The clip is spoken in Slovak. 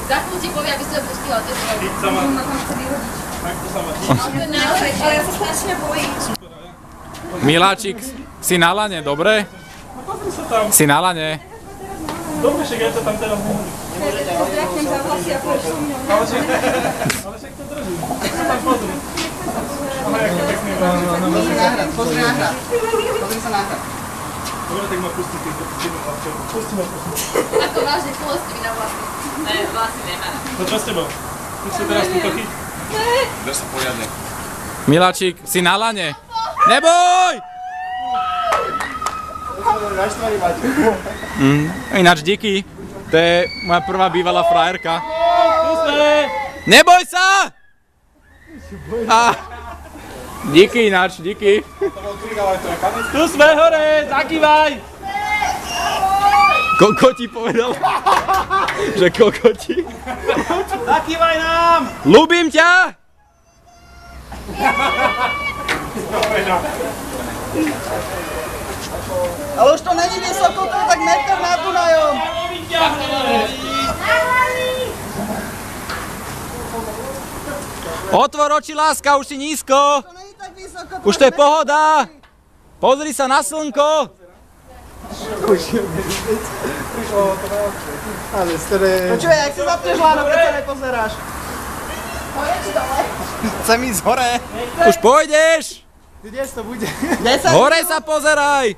Za chvíľu ti povie, aby si to pustila testovať. Ty sama. Ma tam chce vyhodiť. Takto sama. Ale ja sa strašne bojím. Miláčik, si na lane, dobre? No pozri sa tam. Si na lane. Dobre, však ja sa tam teraz nehodím. Pozdravím za vlasy a pôjdeš so mňou. Ale však to držím. Sa tam pozri. Ale aký pekný vlasy. Pozri na hrad, pozri na hrad. Pozri sa na hrad. Dobre, tak ma pustí, keď to pustí ma. Ako vážne chvosti mi na vlasy. Ne, vlasy nemá. No čo s tebou? Ty si teraz túto chyť? Drž sa poriadne. Miláčik, si na lane. Neboj! Ináč díky. To je moja prvá bývalá frajerka. Neboj sa! Díky ináč, díky. Tu sme hore, zakývaj! Kokoti povedal. Že kokoti. Zakývaj nám! Ľúbim ťa! Ale už to není vysoko, to je tak metr nad Dunajom. Otvor oči, láska, už si nízko. To není tak vysoko. Už to je pohoda. Pozri sa na slnko. Počuj, jak si zapneš láno, keď sa nepozeráš? Hore či dole? Chcem ísť hore. Už pôjdeš. Kde to bude? Hore sa pozeraj.